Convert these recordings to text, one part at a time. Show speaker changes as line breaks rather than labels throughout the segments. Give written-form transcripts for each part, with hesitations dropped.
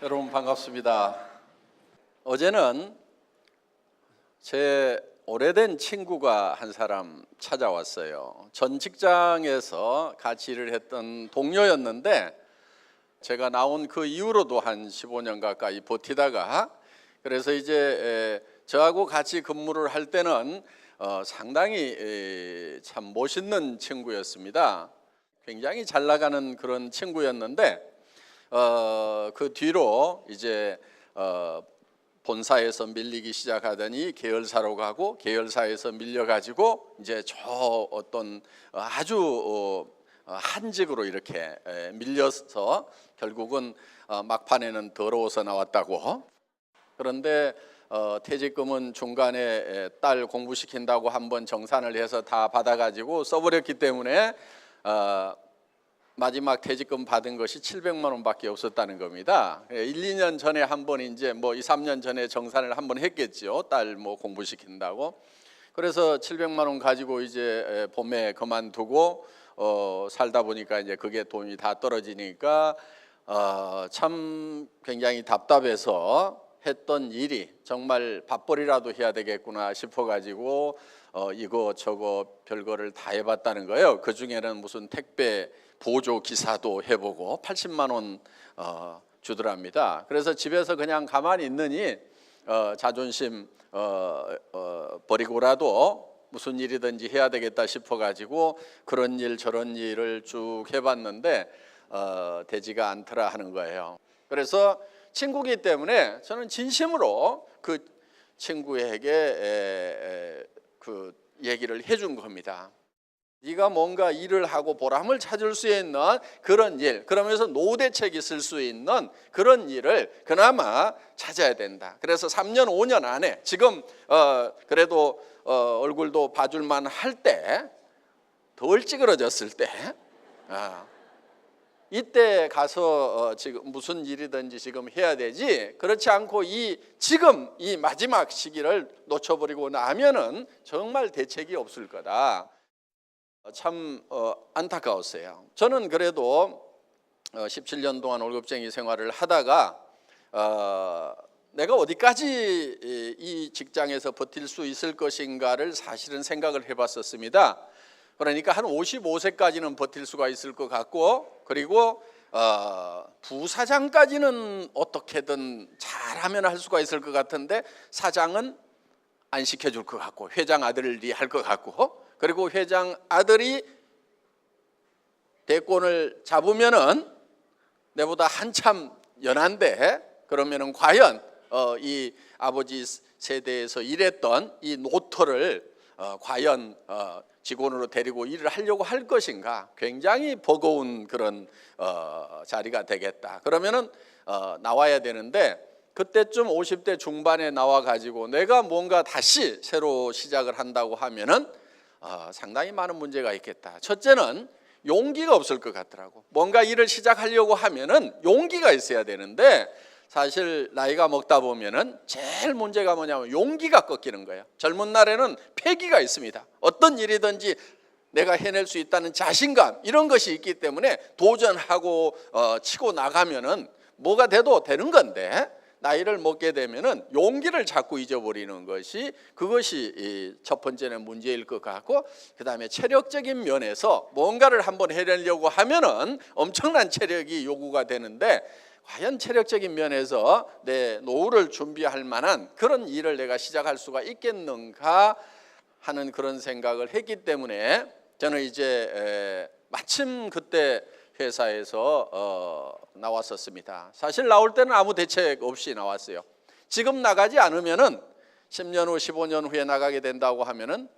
여러분 반갑습니다. 어제는 제 오래된 친구가 한 사람 찾아왔어요. 전 직장에서 같이 일을 했던 동료였는데 제가 나온 그 이후로도 한 15년 가까이 버티다가 그래서 이제 저하고 같이 근무를 할 때는 상당히 참 멋있는 친구였습니다. 굉장히 잘 나가는 그런 친구였는데 그 뒤로 이제 본사에서 밀리기 시작하더니 계열사로 가고 계열사에서 밀려가지고 이제 저 어떤 아주 한직으로 이렇게 밀려서 결국은 막판에는 더러워서 나왔다고. 그런데 퇴직금은 중간에 딸 공부시킨다고 한번 정산을 해서 다 받아가지고 써버렸기 때문에 마지막 퇴직금 받은 것이 700만 원밖에 없었다는 겁니다. 1, 2년 전에 한번 이제 뭐 2, 3년 전에 정산을 한번 했겠죠. 딸 뭐 공부시킨다고. 그래서 700만 원 가지고 이제 봄에 그만두고 살다 보니까 이제 그게 돈이 다 떨어지니까 참 굉장히 답답해서 했던 일이 정말 밥벌이라도 해야 되겠구나 싶어가지고 이거 저거 별거를 다 해봤다는 거예요. 그 중에는 무슨 택배 보조 기사도 해보고 80만 원 주더랍니다. 그래서 집에서 그냥 가만히 있느니 자존심 버리고라도 무슨 일이든지 해야 되겠다 싶어가지고 그런 일 저런 일을 쭉 해봤는데 되지가 않더라 하는 거예요. 그래서 친구이기 때문에 저는 진심으로 그 친구에게 그 얘기를 해준 겁니다. 네가 뭔가 일을 하고 보람을 찾을 수 있는 그런 일, 그러면서 노후대책 있을 수 있는 그런 일을 그나마 찾아야 된다. 그래서 3년, 5년 안에 지금 그래도 얼굴도 봐줄만 할 때, 덜 찌그러졌을 때 이때 가서 지금 무슨 일이든지 지금 해야 되지, 그렇지 않고 지금 이 마지막 시기를 놓쳐버리고 나면은 정말 대책이 없을 거다. 참 안타까웠어요. 저는 그래도 17년 동안 월급쟁이 생활을 하다가 내가 어디까지 이 직장에서 버틸 수 있을 것인가를 사실은 생각을 해봤었습니다. 그러니까 한 55세까지는 버틸 수가 있을 것 같고, 그리고 부사장까지는 어떻게든 잘하면 할 수가 있을 것 같은데 사장은 안 시켜줄 것 같고 회장 아들이 할 것 같고, 그리고 회장 아들이 대권을 잡으면은 내보다 한참 연한데, 그러면은 과연 이 아버지 세대에서 일했던 이 노터를 과연 직원으로 데리고 일을 하려고 할 것인가? 굉장히 버거운 그런 자리가 되겠다. 그러면은 나와야 되는데, 그때쯤 50대 중반에 나와 가지고 내가 뭔가 다시 새로 시작을 한다고 하면은 상당히 많은 문제가 있겠다. 첫째는 용기가 없을 것 같더라고. 뭔가 일을 시작하려고 하면은 용기가 있어야 되는데, 사실 나이가 먹다 보면은 제일 문제가 뭐냐면 용기가 꺾이는 거예요. 젊은 날에는 패기가 있습니다. 어떤 일이든지 내가 해낼 수 있다는 자신감, 이런 것이 있기 때문에 도전하고 치고 나가면은 뭐가 돼도 되는 건데, 나이를 먹게 되면은 용기를 자꾸 잊어버리는 것이, 그것이 첫 번째는 문제일 것 같고, 그 다음에 체력적인 면에서 뭔가를 한번 해내려고 하면은 엄청난 체력이 요구가 되는데, 과연 체력적인 면에서 내 노후를 준비할 만한 그런 일을 내가 시작할 수가 있겠는가 하는 그런 생각을 했기 때문에, 저는 이제 마침 그때 회사에서 나왔었습니다. 사실 나올 때는 아무 대책 없이 나왔어요. 지금 나가지 않으면은 10년 후, 15년 후에 나가게 된다고 하면은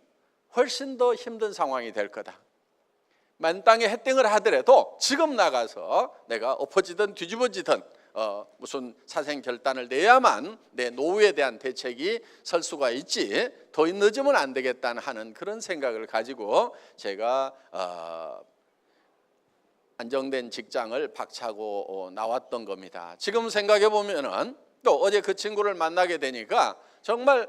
훨씬 더 힘든 상황이 될 거다. 만땅에 햇땡을 하더라도 지금 나가서 내가 엎어지든 뒤집어지든 무슨 사생 결단을 내야만 내 노후에 대한 대책이 설 수가 있지, 더 늦으면 안 되겠다는 하는 그런 생각을 가지고 제가 안정된 직장을 박차고 나왔던 겁니다. 지금 생각해 보면은, 또 어제 그 친구를 만나게 되니까 정말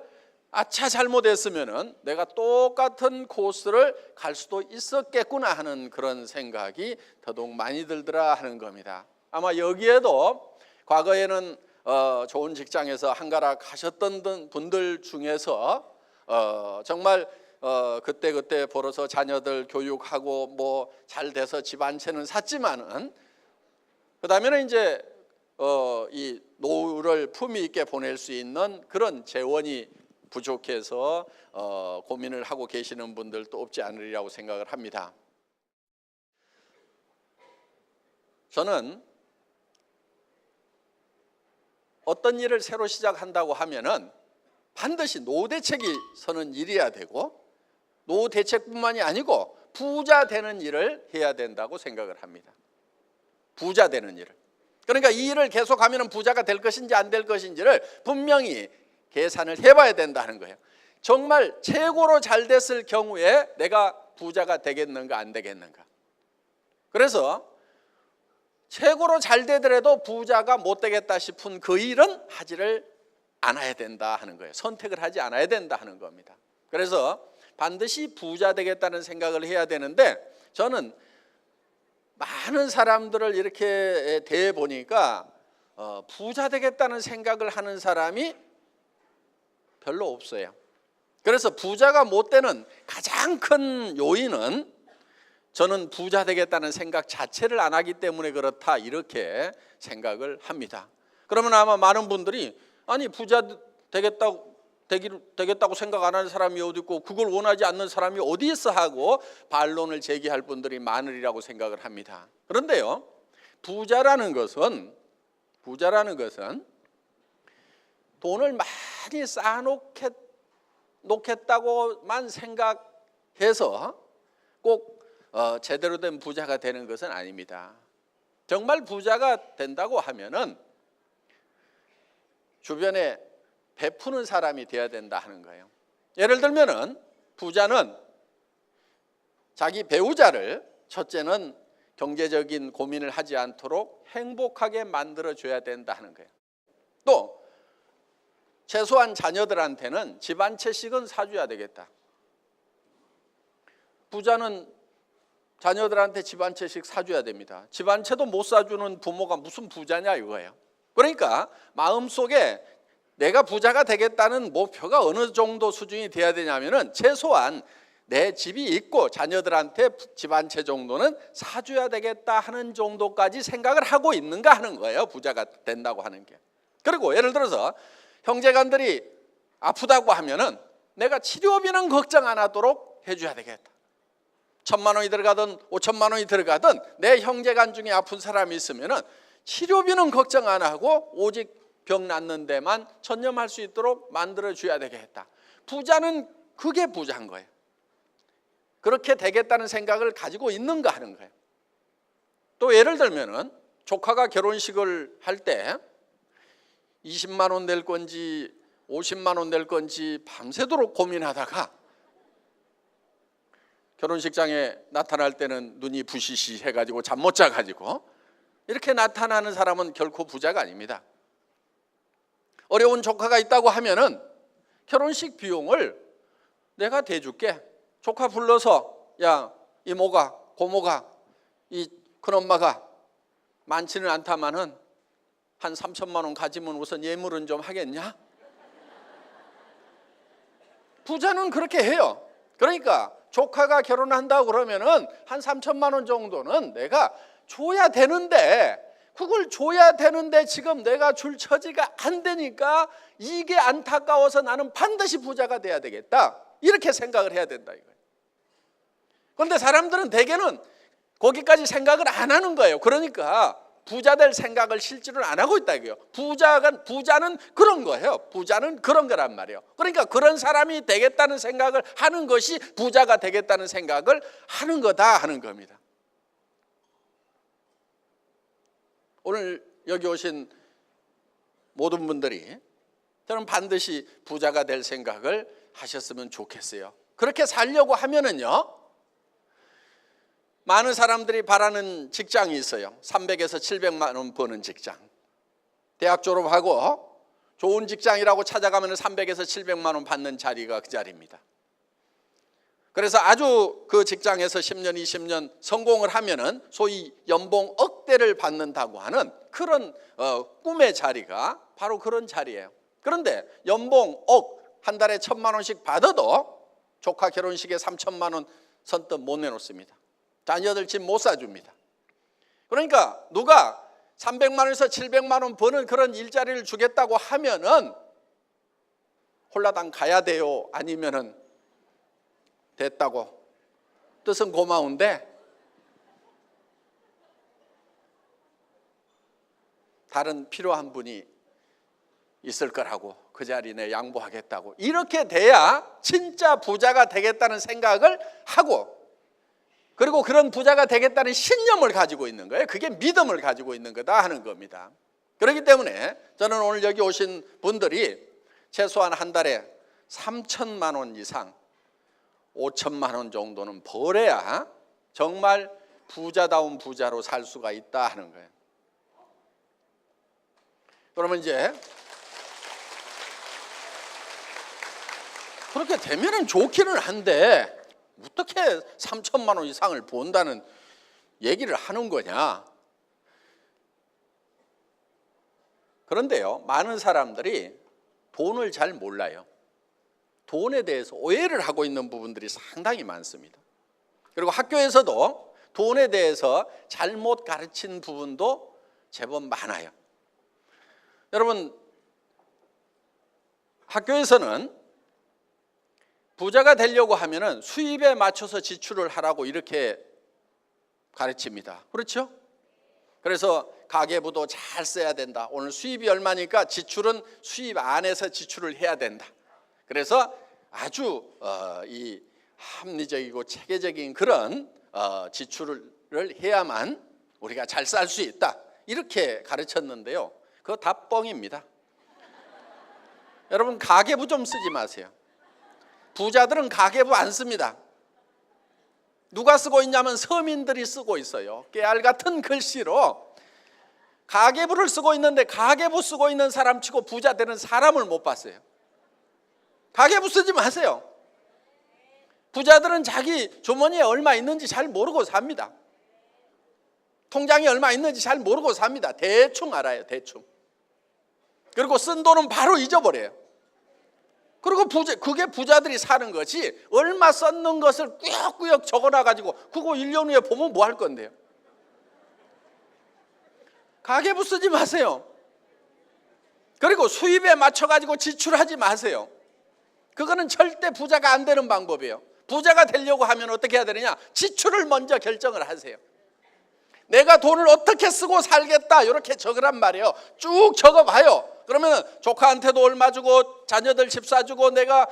아차 잘못했으면은 내가 똑같은 코스를 갈 수도 있었겠구나 하는 그런 생각이 더더욱 많이 들더라 하는 겁니다. 아마 여기에도 과거에는 좋은 직장에서 한가락 하셨던 분들 중에서 정말 그때 벌어서 자녀들 교육하고 뭐 잘 돼서 집 한 채는 샀지만은 그다음에는 이제 이 노후를 품위 있게 보낼 수 있는 그런 재원이 부족해서 고민을 하고 계시는 분들도 없지 않으리라고 생각을 합니다. 저는 어떤 일을 새로 시작한다고 하면은 반드시 노후 대책이 서는 일이어야 되고 노후 대책뿐만이 아니고 부자 되는 일을 해야 된다고 생각을 합니다. 부자 되는 일을. 그러니까 이 일을 계속하면 부자가 될 것인지 안 될 것인지를 분명히 계산을 해봐야 된다는 거예요. 정말 최고로 잘 됐을 경우에 내가 부자가 되겠는가 안 되겠는가. 그래서 최고로 잘 되더라도 부자가 못 되겠다 싶은 그 일은 하지를 않아야 된다 하는 거예요. 선택을 하지 않아야 된다 하는 겁니다. 그래서 반드시 부자 되겠다는 생각을 해야 되는데 저는 많은 사람들을 이렇게 대해 보니까 부자 되겠다는 생각을 하는 사람이 별로 없어요. 그래서 부자가 못 되는 가장 큰 요인은 저는 부자 되겠다는 생각 자체를 안 하기 때문에 그렇다 이렇게 생각을 합니다. 그러면 아마 많은 분들이 아니 부자 되겠다고 생각 안 하는 사람이 어디 있고 그걸 원하지 않는 사람이 어디 있어 하고 반론을 제기할 분들이 많으리라고 생각을 합니다. 그런데요, 부자라는 것은 돈을 많이 쌓아놓겠다고만 생각해서 꼭 제대로 된 부자가 되는 것은 아닙니다. 정말 부자가 된다고 하면은 주변에 베푸는 사람이 되어야 된다 하는 거예요. 예를 들면은 부자는 자기 배우자를 첫째는 경제적인 고민을 하지 않도록 행복하게 만들어줘야 된다 하는 거예요. 또 최소한 자녀들한테는 집 한 채씩은 사줘야 되겠다. 부자는 자녀들한테 집 한 채씩 사줘야 됩니다. 집 한 채도 못 사주는 부모가 무슨 부자냐 이거예요. 그러니까 마음속에 내가 부자가 되겠다는 목표가 어느 정도 수준이 돼야 되냐면은 최소한 내 집이 있고 자녀들한테 집 한 채 정도는 사줘야 되겠다 하는 정도까지 생각을 하고 있는가 하는 거예요. 부자가 된다고 하는 게. 그리고 예를 들어서 형제간들이 아프다고 하면은 내가 치료비는 걱정 안 하도록 해줘야 되겠다. 1,000만 원이 들어가든 5천만 원이 들어가든 내 형제간 중에 아픈 사람이 있으면은 치료비는 걱정 안 하고 오직 병 낫는 데만 전념할 수 있도록 만들어줘야 되겠다. 부자는 그게 부자인 거예요. 그렇게 되겠다는 생각을 가지고 있는가 하는 거예요. 또 예를 들면은 조카가 결혼식을 할 때 20만 원 낼 건지 50만 원 낼 건지 밤새도록 고민하다가 결혼식장에 나타날 때는 눈이 부시시 해가지고 잠 못 자가지고 이렇게 나타나는 사람은 결코 부자가 아닙니다. 어려운 조카가 있다고 하면은 결혼식 비용을 내가 대줄게. 조카 불러서 야 이모가 고모가 이 큰엄마가 많지는 않다마는 한 3천만 원 가지면 우선 예물은 좀 하겠냐? 부자는 그렇게 해요. 그러니까 조카가 결혼한다고 그러면은 한 3천만 원 정도는 내가 줘야 되는데 그걸 줘야 되는데 지금 내가 줄 처지가 안 되니까 이게 안타까워서 나는 반드시 부자가 돼야 되겠다. 이렇게 생각을 해야 된다 이거예요. 그런데 사람들은 대개는 거기까지 생각을 안 하는 거예요. 그러니까 부자 될 생각을 실제로 안 하고 있다 이거예요. 부자는 그런 거예요. 부자는 그런 거란 말이에요. 그러니까 그런 사람이 되겠다는 생각을 하는 것이 부자가 되겠다는 생각을 하는 거다 하는 겁니다. 오늘 여기 오신 모든 분들이 저는 반드시 부자가 될 생각을 하셨으면 좋겠어요. 그렇게 살려고 하면은요, 많은 사람들이 바라는 직장이 있어요. 300에서 700만 원 버는 직장. 대학 졸업하고 좋은 직장이라고 찾아가면 300에서 700만 원 받는 자리가 그 자리입니다. 그래서 아주 그 직장에서 10년, 20년 성공을 하면은 소위 연봉 억대 억대를 받는다고 하는 그런 꿈의 자리가 바로 그런 자리예요. 그런데 연봉 한 달에 1,000만 원씩 받아도 조카 결혼식에 3천만 원 선뜻 못 내놓습니다. 자녀들 집 못 사줍니다. 그러니까 누가 300만 원에서 700만 원 버는 그런 일자리를 주겠다고 하면은 홀라당 가야 돼요? 아니면은 됐다고? 뜻은 고마운데 다른 필요한 분이 있을 거라고 그 자리에 내 양보하겠다고 이렇게 돼야 진짜 부자가 되겠다는 생각을 하고, 그리고 그런 부자가 되겠다는 신념을 가지고 있는 거예요. 그게 믿음을 가지고 있는 거다 하는 겁니다. 그렇기 때문에 저는 오늘 여기 오신 분들이 최소한 한 달에 3천만 원 이상 5천만 원 정도는 벌어야 정말 부자다운 부자로 살 수가 있다 하는 거예요. 그러면 이제 그렇게 되면은 좋기는 한데 어떻게 3천만 원 이상을 번다는 얘기를 하는 거냐? 그런데요, 많은 사람들이 돈을 잘 몰라요. 돈에 대해서 오해를 하고 있는 부분들이 상당히 많습니다. 그리고 학교에서도 돈에 대해서 잘못 가르친 부분도 제법 많아요. 여러분, 학교에서는 부자가 되려고 하면은 수입에 맞춰서 지출을 하라고 이렇게 가르칩니다. 그렇죠? 그래서 가계부도 잘 써야 된다. 오늘 수입이 얼마니까 지출은 수입 안에서 지출을 해야 된다. 그래서 아주 이 합리적이고 체계적인 그런 지출을 해야만 우리가 잘 살 수 있다. 이렇게 가르쳤는데요. 그거 다 뻥입니다. 여러분, 가계부 좀 쓰지 마세요. 부자들은 가계부 안 씁니다. 누가 쓰고 있냐면 서민들이 쓰고 있어요. 깨알 같은 글씨로 가계부를 쓰고 있는데 가계부 쓰고 있는 사람 치고 부자 되는 사람을 못 봤어요. 가계부 쓰지 마세요. 부자들은 자기 주머니에 얼마 있는지 잘 모르고 삽니다. 통장에 얼마 있는지 잘 모르고 삽니다. 대충 알아요. 대충. 그리고 쓴 돈은 바로 잊어버려요. 그리고 그게 부자들이 사는 것이 얼마 썼는 것을 꾸역꾸역 적어놔가지고 그거 1년 후에 보면 뭐 할 건데요? 가계부 쓰지 마세요. 그리고 수입에 맞춰가지고 지출하지 마세요. 그거는 절대 부자가 안 되는 방법이에요. 부자가 되려고 하면 어떻게 해야 되느냐? 지출을 먼저 결정을 하세요. 내가 돈을 어떻게 쓰고 살겠다 이렇게 적으란 말이에요. 쭉 적어봐요. 그러면 조카한테도 얼마 주고 자녀들 집 사주고 내가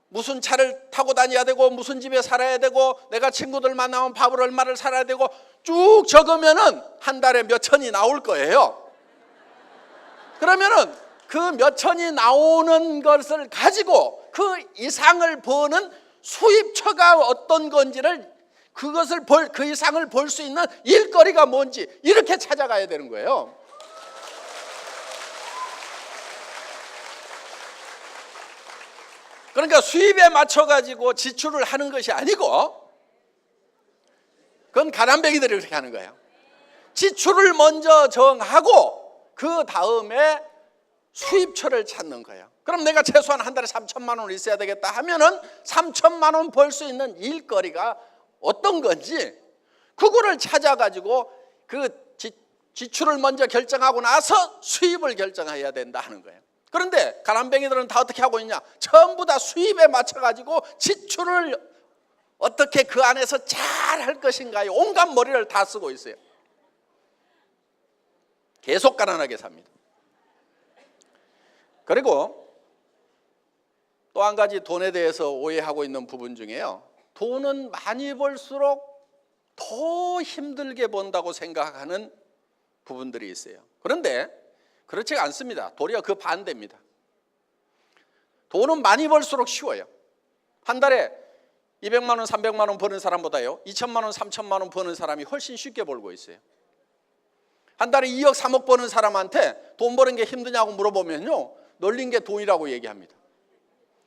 무슨 차를 타고 다녀야 되고 무슨 집에 살아야 되고 내가 친구들 만나면 밥을 얼마를 살아야 되고 쭉 적으면은 한 달에 몇 천이 나올 거예요. 그러면은 그 몇 천이 나오는 것을 가지고 그 이상을 버는 수입처가 어떤 건지를 그 이상을 벌 수 있는 일거리가 뭔지 이렇게 찾아가야 되는 거예요. 그러니까 수입에 맞춰가지고 지출을 하는 것이 아니고 그건 가난뱅이들이 그렇게 하는 거예요. 지출을 먼저 정하고 그 다음에 수입처를 찾는 거예요. 그럼 내가 최소한 한 달에 3천만 원을 있어야 되겠다 하면은 3천만 원 벌 수 있는 일거리가 어떤 건지 그거를 찾아가지고 그 지출을 먼저 결정하고 나서 수입을 결정해야 된다 하는 거예요. 그런데 가난뱅이들은 다 어떻게 하고 있냐? 전부 다 수입에 맞춰가지고 지출을 어떻게 그 안에서 잘 할 것인가에 온갖 머리를 다 쓰고 있어요. 계속 가난하게 삽니다. 그리고 또 한 가지 돈에 대해서 오해하고 있는 부분 중에요. 돈은 많이 벌수록 더 힘들게 번다고 생각하는 부분들이 있어요. 그런데 그렇지가 않습니다. 도리어 그 반대입니다. 돈은 많이 벌수록 쉬워요. 한 달에 200만 원, 300만 원 버는 사람보다요 2천만 원, 3천만 원 버는 사람이 훨씬 쉽게 벌고 있어요. 한 달에 2억, 3억 버는 사람한테 돈 버는 게 힘드냐고 물어보면요 널린 게 돈이라고 얘기합니다.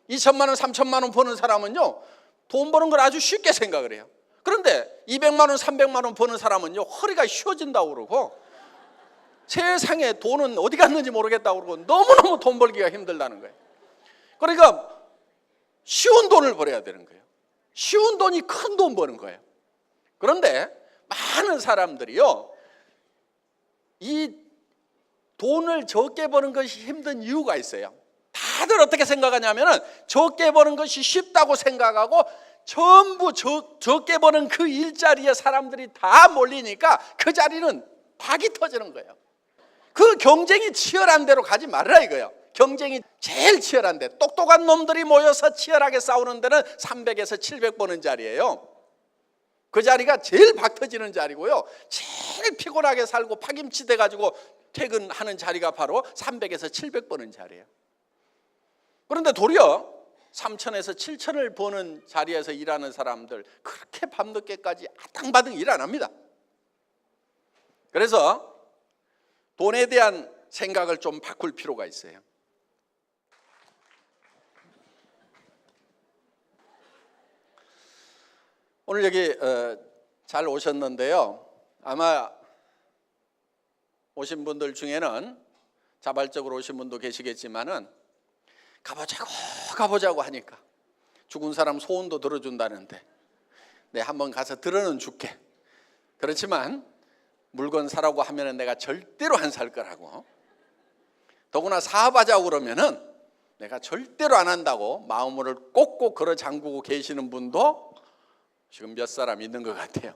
2천만 원, 3천만 원 버는 사람은요 돈 버는 걸 아주 쉽게 생각을 해요. 그런데 200만 원, 300만 원 버는 사람은요, 허리가 휘어진다고 그러고 세상에 돈은 어디 갔는지 모르겠다고 그러고 너무너무 돈 벌기가 힘들다는 거예요. 그러니까 쉬운 돈을 벌어야 되는 거예요. 쉬운 돈이 큰 돈 버는 거예요. 그런데 많은 사람들이요, 이 돈을 적게 버는 것이 힘든 이유가 있어요. 다들 어떻게 생각하냐면은 적게 버는 것이 쉽다고 생각하고 전부 적게 버는 그 일자리에 사람들이 다 몰리니까 그 자리는 박이 터지는 거예요. 그 경쟁이 치열한 데로 가지 말라 이거예요. 경쟁이 제일 치열한 데, 똑똑한 놈들이 모여서 치열하게 싸우는 데는 300에서 700 버는 자리예요. 그 자리가 제일 박 터지는 자리고요, 제일 피곤하게 살고 파김치 돼가지고 퇴근하는 자리가 바로 300에서 700 버는 자리예요. 그런데 도리어 3천에서 7천을 버는 자리에서 일하는 사람들, 그렇게 밤늦게까지 아당바당 일 안 합니다. 그래서 돈에 대한 생각을 좀 바꿀 필요가 있어요. 오늘 여기 잘 오셨는데요, 아마 오신 분들 중에는 자발적으로 오신 분도 계시겠지만은 가보자고 하니까 죽은 사람 소원도 들어준다는데 네, 한번 가서 들어는 줄게. 그렇지만 물건 사라고 하면은 내가 절대로 안 살 거라고, 더구나 사업하자고 그러면은 내가 절대로 안 한다고 마음을 꼭꼭 걸어 잠그고 계시는 분도 지금 몇 사람 있는 것 같아요.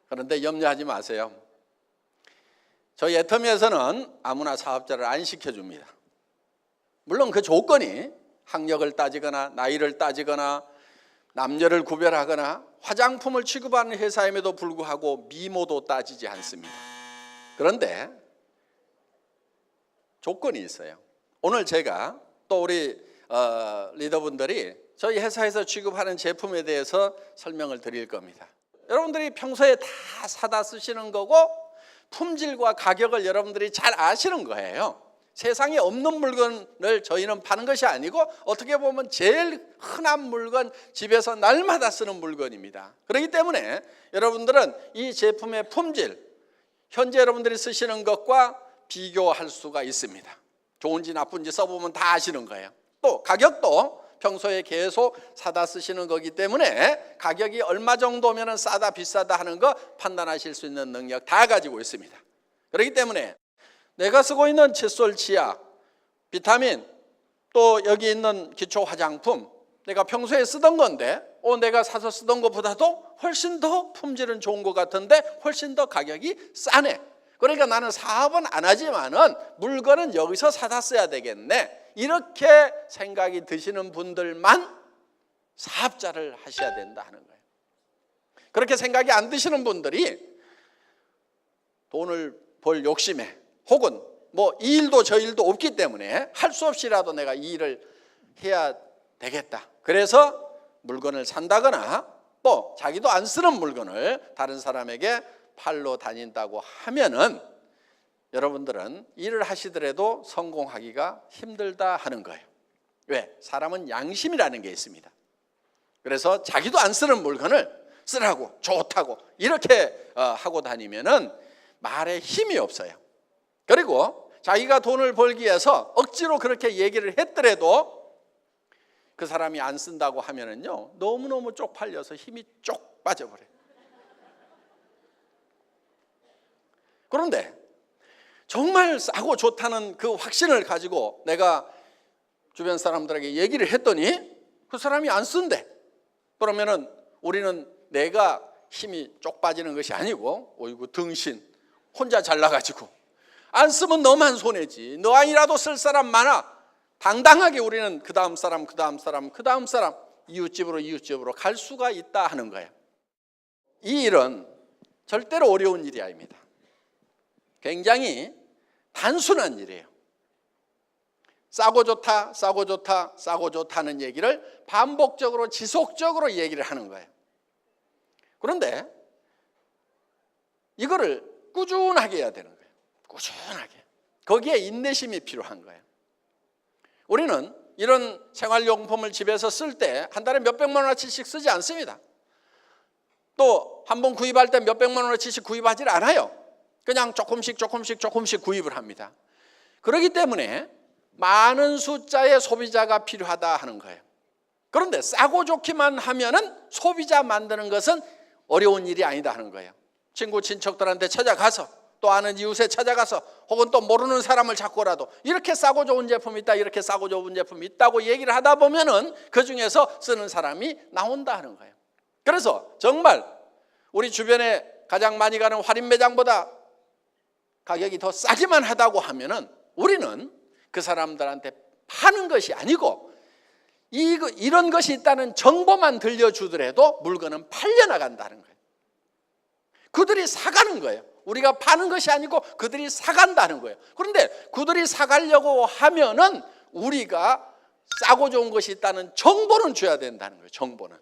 그런데 염려하지 마세요. 저희 애터미에서는 아무나 사업자를 안 시켜줍니다. 물론 그 조건이 학력을 따지거나 나이를 따지거나 남녀를 구별하거나 화장품을 취급하는 회사임에도 불구하고 미모도 따지지 않습니다. 그런데 조건이 있어요. 오늘 제가 또 우리 리더분들이 저희 회사에서 취급하는 제품에 대해서 설명을 드릴 겁니다. 여러분들이 평소에 다 사다 쓰시는 거고 품질과 가격을 여러분들이 잘 아시는 거예요. 세상에 없는 물건을 저희는 파는 것이 아니고 어떻게 보면 제일 흔한 물건, 집에서 날마다 쓰는 물건입니다. 그렇기 때문에 여러분들은 이 제품의 품질, 현재 여러분들이 쓰시는 것과 비교할 수가 있습니다. 좋은지 나쁜지 써보면 다 아시는 거예요. 또 가격도 평소에 계속 사다 쓰시는 거기 때문에 가격이 얼마 정도면 싸다 비싸다 하는 거 판단하실 수 있는 능력 다 가지고 있습니다. 그렇기 때문에 내가 쓰고 있는 칫솔, 치약, 비타민, 또 여기 있는 기초 화장품, 내가 평소에 쓰던 건데 내가 사서 쓰던 것보다도 훨씬 더 품질은 좋은 것 같은데 훨씬 더 가격이 싸네. 그러니까 나는 사업은 안 하지만은 물건은 여기서 사다 써야 되겠네. 이렇게 생각이 드시는 분들만 사업자를 하셔야 된다 하는 거예요. 그렇게 생각이 안 드시는 분들이 돈을 벌 욕심에 혹은 이 일도 저 일도 없기 때문에 할 수 없이라도 내가 이 일을 해야 되겠다. 그래서 물건을 산다거나 또 자기도 안 쓰는 물건을 다른 사람에게 팔러 다닌다고 하면은 여러분들은 일을 하시더라도 성공하기가 힘들다 하는 거예요. 왜? 사람은 양심이라는 게 있습니다. 그래서 자기도 안 쓰는 물건을 쓰라고 좋다고 이렇게 하고 다니면은 말에 힘이 없어요. 그리고 자기가 돈을 벌기 위해서 억지로 그렇게 얘기를 했더라도 그 사람이 안 쓴다고 하면은요, 너무너무 쪽팔려서 힘이 쪽 빠져버려요. 그런데 정말 싸고 좋다는 그 확신을 가지고 내가 주변 사람들에게 얘기를 했더니 그 사람이 안 쓴대. 그러면은 우리는 내가 힘이 쪽 빠지는 것이 아니고 어이구 등신 혼자 잘나가지고 안 쓰면 너만 손해지. 너 아니라도 쓸 사람 많아. 당당하게 우리는 그 다음 사람, 그 다음 사람, 그 다음 사람 이웃집으로 갈 수가 있다 하는 거예요. 이 일은 절대로 어려운 일이 아닙니다. 굉장히 단순한 일이에요. 싸고 좋다, 싸고 좋다, 싸고 좋다는 얘기를 반복적으로 지속적으로 얘기를 하는 거예요. 그런데 이거를 꾸준하게 해야 되는 거예요. 꾸준하게. 거기에 인내심이 필요한 거예요. 우리는 이런 생활용품을 집에서 쓸 때 한 달에 몇백만 원어치씩 쓰지 않습니다. 또 한 번 구입할 때 몇백만 원어치씩 구입하지 않아요. 그냥 조금씩 구입을 합니다. 그렇기 때문에 많은 숫자의 소비자가 필요하다 하는 거예요. 그런데 싸고 좋기만 하면은 소비자 만드는 것은 어려운 일이 아니다 하는 거예요. 친구 친척들한테 찾아가서 또 아는 이웃에 찾아가서 혹은 또 모르는 사람을 잡고라도 이렇게 싸고 좋은 제품이 있다, 이렇게 싸고 좋은 제품이 있다고 얘기를 하다 보면은 그 중에서 쓰는 사람이 나온다 하는 거예요. 그래서 정말 우리 주변에 가장 많이 가는 할인 매장보다 가격이 더 싸기만 하다고 하면은 우리는 그 사람들한테 파는 것이 아니고 이런 것이 있다는 정보만 들려주더라도 물건은 팔려나간다는 거예요. 그들이 사가는 거예요. 우리가 파는 것이 아니고 그들이 사간다는 거예요. 그런데 그들이 사가려고 하면은 우리가 싸고 좋은 것이 있다는 정보는 줘야 된다는 거예요. 정보는.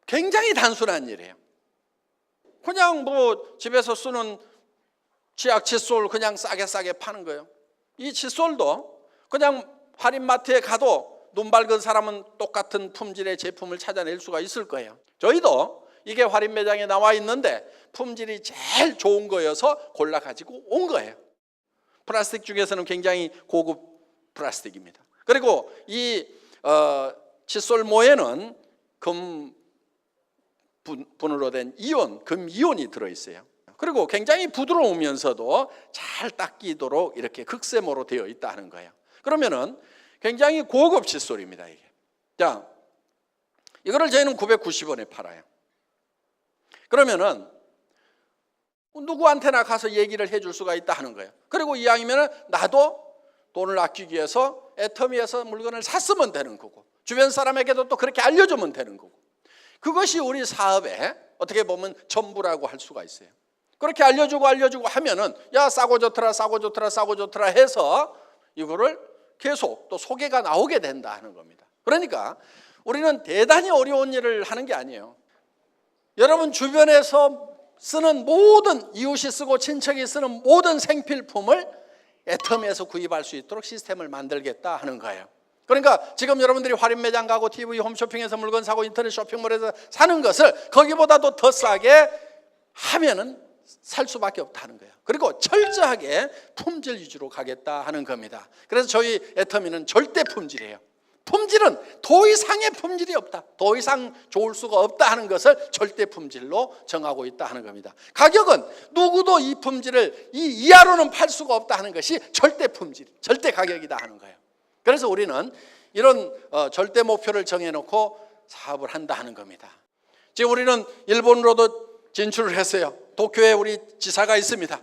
굉장히 단순한 일이에요. 그냥 뭐 집에서 쓰는 치약 칫솔 그냥 싸게 파는 거예요. 이 칫솔도 그냥 할인마트에 가도 눈 밝은 사람은 똑같은 품질의 제품을 찾아낼 수가 있을 거예요. 저희도 이게 할인 매장에 나와 있는데 품질이 제일 좋은 거여서 골라 가지고 온 거예요. 플라스틱 중에서는 굉장히 고급 플라스틱입니다. 그리고 이 칫솔 모에는 금 분으로 된 이온, 금 이온이 들어있어요. 그리고 굉장히 부드러우면서도 잘 닦이도록 이렇게 극세모로 되어 있다 하는 거예요. 그러면은 굉장히 고급 칫솔입니다, 이게. 자, 이거를 저희는 990원에 팔아요. 그러면은 누구한테나 가서 얘기를 해줄 수가 있다 하는 거예요. 그리고 이왕이면은 나도 돈을 아끼기 위해서 애터미에서 물건을 샀으면 되는 거고, 주변 사람에게도 또 그렇게 알려주면 되는 거고, 그것이 우리 사업의 어떻게 보면 전부라고 할 수가 있어요. 그렇게 알려주고 하면은 야 싸고 좋더라 해서 이거를 계속 또 소개가 나오게 된다 하는 겁니다. 그러니까 우리는 대단히 어려운 일을 하는 게 아니에요. 여러분 주변에서 쓰는 모든 이웃이 쓰고 친척이 쓰는 모든 생필품을 애터미에서 구입할 수 있도록 시스템을 만들겠다 하는 거예요. 그러니까 지금 여러분들이 할인 매장 가고 TV 홈쇼핑에서 물건 사고 인터넷 쇼핑몰에서 사는 것을 거기보다도 더 싸게 하면은 살 수밖에 없다는 거예요. 그리고 철저하게 품질 위주로 가겠다 하는 겁니다. 그래서 저희 애터미는 절대 품질이에요. 품질은 더 이상의 품질이 없다, 더 이상 좋을 수가 없다 하는 것을 절대 품질로 정하고 있다 하는 겁니다. 가격은 누구도 이 품질을 이 이하로는 팔 수가 없다 하는 것이 절대 품질, 절대 가격이다 하는 거예요. 그래서 우리는 이런 절대 목표를 정해놓고 사업을 한다 하는 겁니다. 지금 우리는 일본으로도 진출을 했어요. 도쿄에 우리 지사가 있습니다.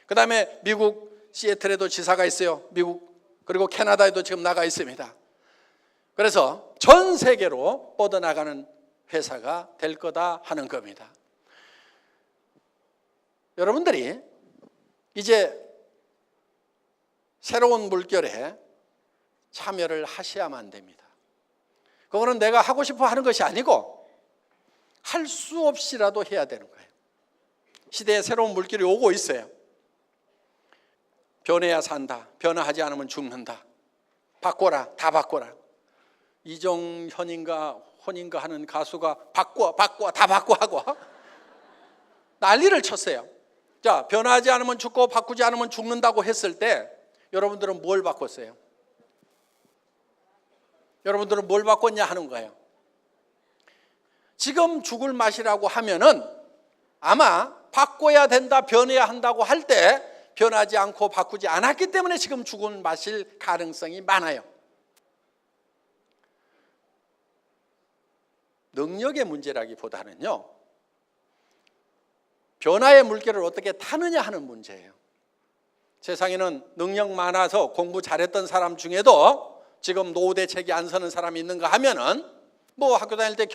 그 다음에 미국 시애틀에도 지사가 있어요. 미국 그리고 캐나다에도 지금 나가 있습니다. 그래서 전 세계로 뻗어나가는 회사가 될 거다 하는 겁니다. 여러분들이 이제 새로운 물결에 참여를 하셔야만 됩니다. 그거는 내가 하고 싶어 하는 것이 아니고 할 수 없이라도 해야 되는 거예요. 시대에 새로운 물결이 오고 있어요. 변해야 산다, 변화하지 않으면 죽는다, 바꿔라, 다 바꿔라. 이정현인가 혼인가 하는 가수가 바꿔 다 바꿔 하고 난리를 쳤어요. 자, 변화하지 않으면 죽고 바꾸지 않으면 죽는다고 했을 때 여러분들은 뭘 바꿨어요? 여러분들은 뭘 바꿨냐 하는 거예요. 지금 죽을 맛이라고 하면은 아마 바꿔야 된다, 변해야 한다고 할 때 변하지 않고 바꾸지 않았기 때문에 지금 죽을 맛일 가능성이 많아요. 능력의 문제라기보다는요, 변화의 물결을 어떻게 타느냐 하는 문제예요. 세상에는 능력 많아서 공부 잘했던 사람 중에도 지금 노후 대책이 안 서는 사람이 있는가 하면은 뭐 학교 다닐 때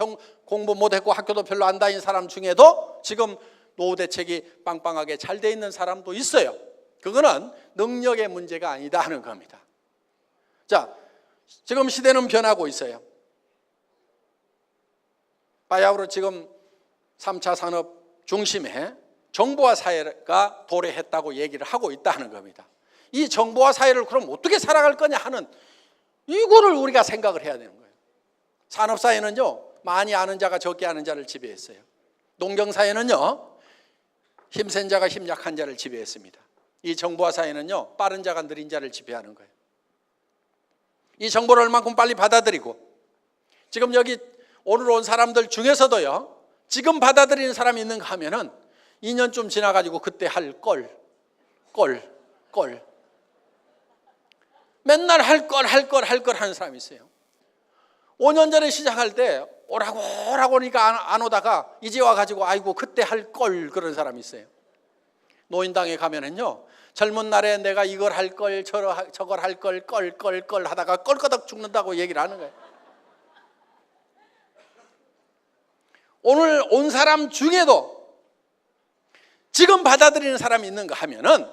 공부 못했고 학교도 별로 안 다닌 사람 중에도 지금 노후 대책이 빵빵하게 잘 돼 있는 사람도 있어요. 그거는 능력의 문제가 아니다 하는 겁니다. 자, 지금 시대는 변하고 있어요. 바야흐로 지금 3차 산업 중심에 정보화 사회가 도래했다고 얘기를 하고 있다는 겁니다. 이 정보화 사회를 그럼 어떻게 살아갈 거냐 하는 이거를 우리가 생각을 해야 되는 거예요. 산업사회는요, 많이 아는 자가 적게 아는 자를 지배했어요. 농경사회는요, 힘센 자가 힘 약한 자를 지배했습니다. 이 정보화 사회는요, 빠른 자가 느린 자를 지배하는 거예요. 이 정보를 얼만큼 빨리 받아들이고, 지금 여기 오늘 온 사람들 중에서도요, 지금 받아들이는 사람이 있는가 하면은 2년쯤 지나가지고 그때 할 걸 맨날 할 걸 하는 사람이 있어요. 5년 전에 시작할 때 오라고 하니까 안 오다가 이제 와가지고 아이고 그때 할 걸 그런 사람이 있어요. 노인당에 가면은요, 젊은 날에 내가 이걸 할 걸 저걸 할 걸 걸 하다가 껄끄덕 죽는다고 얘기를 하는 거예요. 오늘 온 사람 중에도 지금 받아들이는 사람이 있는가 하면은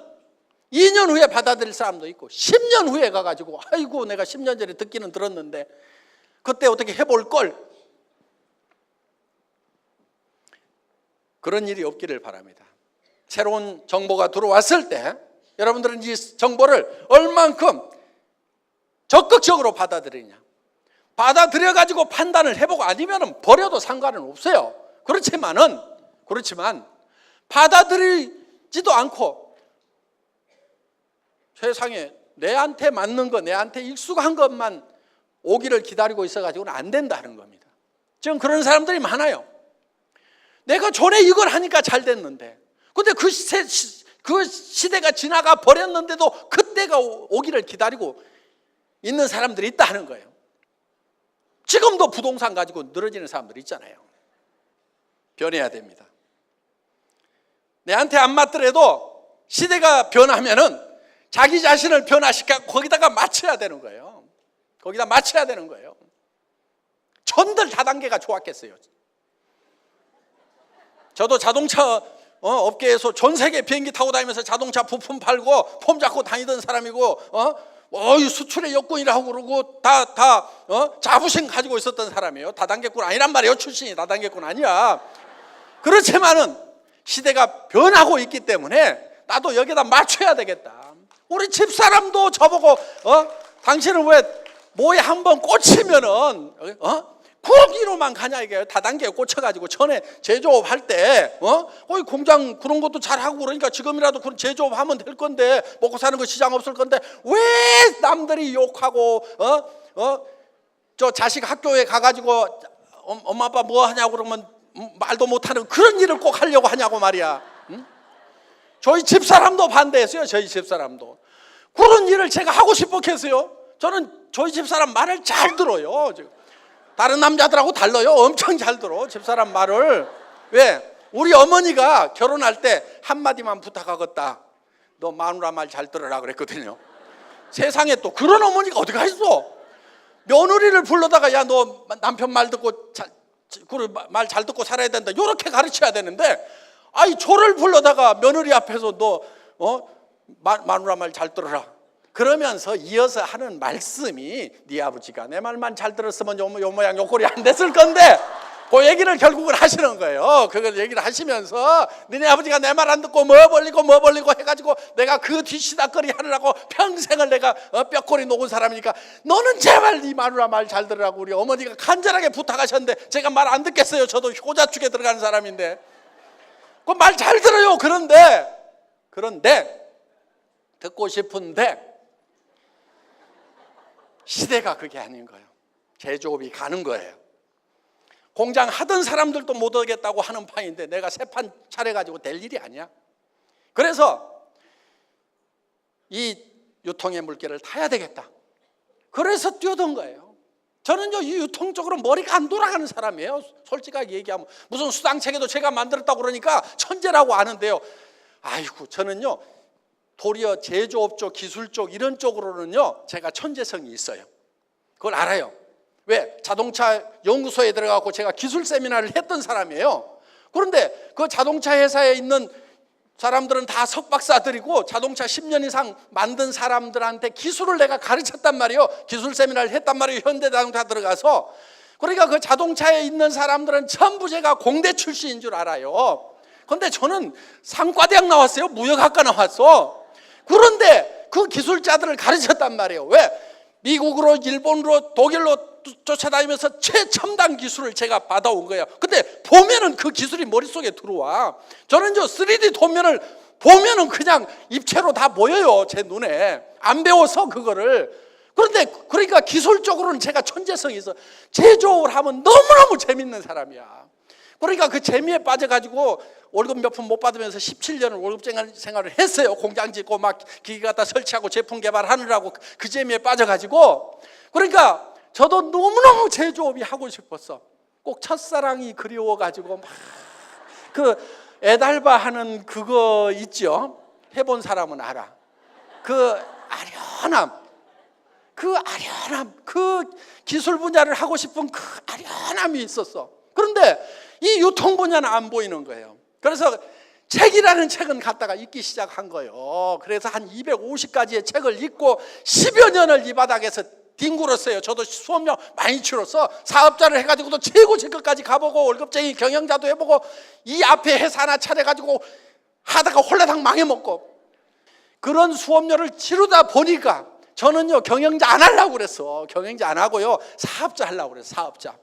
2년 후에 받아들일 사람도 있고 10년 후에 가가지고 아이고 내가 10년 전에 듣기는 들었는데 그때 어떻게 해볼 걸, 그런 일이 없기를 바랍니다. 새로운 정보가 들어왔을 때 여러분들은 이 정보를 얼만큼 적극적으로 받아들이냐, 받아들여가지고 판단을 해보고 아니면 버려도 상관은 없어요. 그렇지만 받아들이지도 않고 세상에 내한테 맞는 거, 내한테 익숙한 것만 오기를 기다리고 있어가지고는 안 된다는 겁니다. 지금 그런 사람들이 많아요. 내가 전에 이걸 하니까 잘 됐는데, 근데 그 시대가 지나가 버렸는데도 그때가 오기를 기다리고 있는 사람들이 있다는 거예요. 지금도 부동산 가지고 늘어지는 사람들이 있잖아요. 변해야 됩니다. 내한테 안 맞더라도 시대가 변하면은 자기 자신을 변화시켜 거기다가 맞춰야 되는 거예요. 거기다 맞춰야 되는 거예요. 전들 다단계가 좋았겠어요. 저도 자동차 업계에서 전 세계 비행기 타고 다니면서 자동차 부품 팔고 폼 잡고 다니던 사람이고, 수출의 여건이라고 그러고 자부심 가지고 있었던 사람이에요. 다단계꾼 아니란 말이에요. 출신이 다단계꾼 아니야. 그렇지만은 시대가 변하고 있기 때문에 나도 여기다 맞춰야 되겠다. 우리 집사람도 저보고 당신은 왜 뭐에 한번 꽂히면은 거기로만 가냐 이게요. 다단계에 꽂혀가지고 전에 제조업 할 때 공장 그런 것도 잘하고 그러니까 지금이라도 그런 제조업 하면 될 건데, 먹고 사는 거 시장 없을 건데 왜 남들이 욕하고 저 자식 학교에 가가지고 엄마 아빠 뭐 하냐고 그러면 말도 못하는 그런 일을 꼭 하려고 하냐고 말이야. 저희 집사람도 반대했어요. 저희 집사람도 그런 일을 제가 하고 싶었겠어요. 저는 저희 집사람 말을 잘 들어요. 다른 남자들하고 달라요. 엄청 잘 들어 집사람 말을. 왜? 우리 어머니가 결혼할 때 한마디만 부탁하겠다. 너 마누라 말 잘 들으라 그랬거든요. 세상에 또 그런 어머니가 어디가 있어. 며느리를 불러다가 야 너 남편 말 듣고 말 잘 듣고 살아야 된다 이렇게 가르쳐야 되는데, 아이 저를 불러다가 며느리 앞에서 너 마누라 말 잘 들어라 그러면서 이어서 하는 말씀이 네 아버지가 내 말만 잘 들었으면 요 모양 요 꼴이 안 됐을 건데, 그 얘기를 결국은 하시는 거예요. 그걸 얘기를 하시면서 너네 아버지가 내 말 안 듣고 뭐 벌리고 해가지고 내가 그 뒤시다거리 하느라고 평생을 내가 뼈꼬리 녹은 사람이니까 너는 제발 네 마누라 말 잘 들으라고 우리 어머니가 간절하게 부탁하셨는데 제가 말 안 듣겠어요. 저도 효자축에 들어가는 사람인데 그 말 잘 들어요. 그런데 듣고 싶은데 시대가 그게 아닌 거예요. 제조업이 가는 거예요. 공장 하던 사람들도 못 오겠다고 하는 판인데 내가 새 판 차려가지고 될 일이 아니야. 그래서 이 유통의 물결을 타야 되겠다. 그래서 뛰어든 거예요. 저는요 이 유통 쪽으로 머리가 안 돌아가는 사람이에요. 솔직하게 얘기하면 무슨 수당체계도 제가 만들었다고 그러니까 천재라고 아는데요. 아이고 저는요 도리어 제조업 쪽, 기술 쪽 이런 쪽으로는요 제가 천재성이 있어요. 그걸 알아요. 왜? 자동차 연구소에 들어가고 제가 기술 세미나를 했던 사람이에요. 그런데 그 자동차 회사에 있는 사람들은 다 석박사들이고 자동차 10년 이상 만든 사람들한테 기술을 내가 가르쳤단 말이에요. 기술 세미나를 했단 말이에요. 현대자동차 들어가서. 그러니까 그 자동차에 있는 사람들은 전부 제가 공대 출신인 줄 알아요. 그런데 저는 상과대학 나왔어요. 무역학과 나왔어. 그런데 그 기술자들을 가르쳤단 말이에요. 왜? 미국으로, 일본으로, 독일로 쫓아다니면서 최첨단 기술을 제가 받아온 거예요. 근데 보면은 그 기술이 머릿속에 들어와. 저는 3D 도면을 보면은 그냥 입체로 다 보여요, 제 눈에. 안 배워서 그거를. 그런데 그러니까 기술적으로는 제가 천재성이 있어. 제조업을 하면 너무너무 재밌는 사람이야. 그러니까 그 재미에 빠져가지고 월급 몇 푼 못 받으면서 17년을 월급 생활을 했어요. 공장 짓고 막 기계 갖다 설치하고 제품 개발하느라고 그 재미에 빠져가지고. 그러니까 저도 너무너무 제조업이 하고 싶었어. 꼭 첫사랑이 그리워가지고 막 그 애달바 하는 그거 있죠. 해본 사람은 알아. 그 아련함, 그 기술 분야를 하고 싶은 그 아련함이 있었어. 그런데 이 유통 분야는 안 보이는 거예요. 그래서 책이라는 책은 갖다가 읽기 시작한 거예요. 그래서 한 250가지의 책을 읽고 10여 년을 이 바닥에서 뒹굴었어요. 저도 수업료 많이 치렀어. 사업자를 해가지고도 최고 직급까지 가보고 월급쟁이 경영자도 해보고 이 앞에 회사 하나 차려가지고 하다가 홀라당 망해먹고 그런 수업료를 치르다 보니까 저는요 경영자 안 하려고 그랬어. 경영자 안 하고요 사업자 하려고 그랬어. 사업자.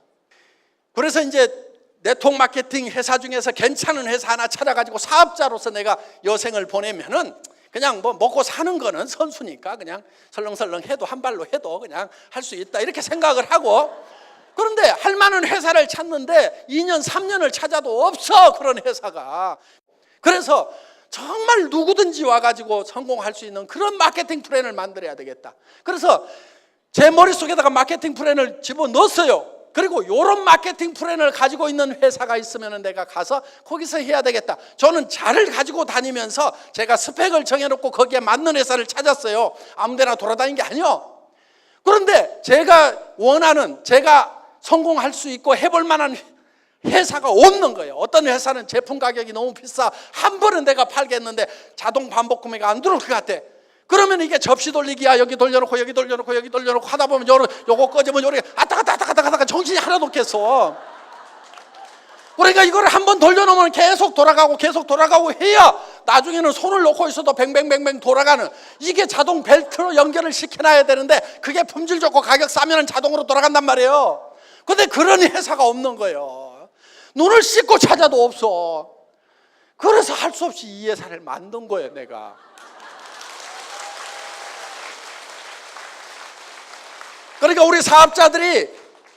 그래서 이제 네트워크 마케팅 회사 중에서 괜찮은 회사 하나 찾아가지고 사업자로서 내가 여생을 보내면은 그냥 뭐 먹고 사는 거는 선수니까 그냥 설렁설렁 해도 한 발로 해도 그냥 할 수 있다 이렇게 생각을 하고. 그런데 할 만한 회사를 찾는데 2년 3년을 찾아도 없어 그런 회사가. 그래서 정말 누구든지 와가지고 성공할 수 있는 그런 마케팅 플랜을 만들어야 되겠다. 그래서 제 머릿속에다가 마케팅 플랜을 집어넣었어요. 그리고 이런 마케팅 플랜을 가지고 있는 회사가 있으면 내가 가서 거기서 해야 되겠다. 저는 자를 가지고 다니면서 제가 스펙을 정해놓고 거기에 맞는 회사를 찾았어요. 아무 데나 돌아다닌 게 아니요. 그런데 제가 원하는, 제가 성공할 수 있고 해볼 만한 회사가 없는 거예요. 어떤 회사는 제품 가격이 너무 비싸. 한 번은 내가 팔겠는데 자동 반복 구매가 안 들어올 것 같아. 그러면 이게 접시 돌리기야. 여기 돌려놓고 여기 돌려놓고 여기 돌려놓고 하다 보면 요거 꺼지면 요렇게 왔다 갔다 정신이 하나도 없겠어. 그러니까 이걸 한번 돌려놓으면 계속 돌아가고 해야 나중에는 손을 놓고 있어도 뱅뱅뱅뱅 돌아가는, 이게 자동 벨트로 연결을 시켜놔야 되는데 그게 품질 좋고 가격 싸면 자동으로 돌아간단 말이에요. 근데 그런 회사가 없는 거예요. 눈을 씻고 찾아도 없어. 그래서 할 수 없이 이 회사를 만든 거예요, 내가. 그러니까 우리 사업자들이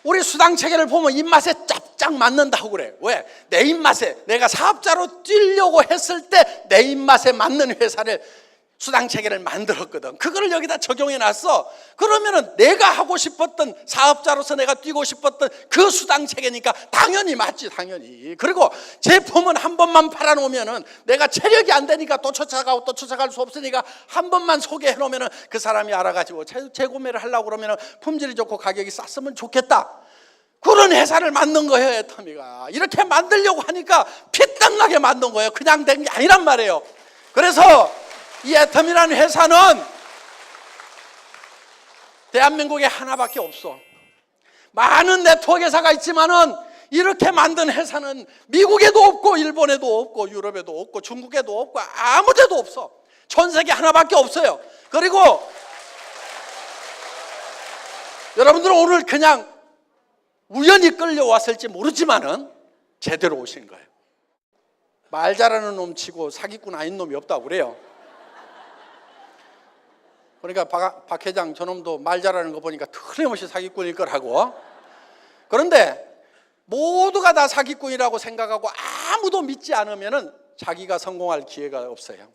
우리 수당 체계를 보면 입맛에 짭짝 맞는다고 그래. 왜? 내 입맛에, 내가 사업자로 뛰려고 했을 때 내 입맛에 맞는 회사를 수당 체계를 만들었거든. 그거를 여기다 적용해 놨어. 그러면은 내가 하고 싶었던, 사업자로서 내가 뛰고 싶었던 그 수당 체계니까 당연히 맞지, 당연히. 그리고 제품은 한 번만 팔아놓으면은 내가 체력이 안 되니까 또 쫓아갈 수 없으니까 한 번만 소개해 놓으면은 그 사람이 알아가지고 재구매를 하려고 그러면은 품질이 좋고 가격이 쌌으면 좋겠다. 그런 회사를 만든 거예요, 애터미가. 이렇게 만들려고 하니까 피땀나게 만든 거예요. 그냥 된 게 아니란 말이에요. 그래서 이 애터미라는 회사는 대한민국에 하나밖에 없어. 많은 네트워크 회사가 있지만은 이렇게 만든 회사는 미국에도 없고 일본에도 없고 유럽에도 없고 중국에도 없고 아무 데도 없어. 전 세계 하나밖에 없어요. 그리고 여러분들은 오늘 그냥 우연히 끌려왔을지 모르지만은 제대로 오신 거예요. 말 잘하는 놈 치고 사기꾼 아닌 놈이 없다고 그래요. 그러니까 박 회장 저놈도 말 잘하는 거 보니까 틀림없이 사기꾼일 거라고. 그런데 모두가 다 사기꾼이라고 생각하고 아무도 믿지 않으면은 자기가 성공할 기회가 없어요.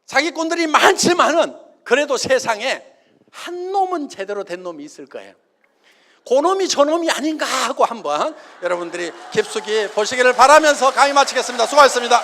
사기꾼들이 많지만은 그래도 세상에 한 놈은 제대로 된 놈이 있을 거예요. 그 놈이 저 놈이 아닌가 하고 한번 여러분들이 깊숙이 보시기를 바라면서 강의 마치겠습니다. 수고하셨습니다.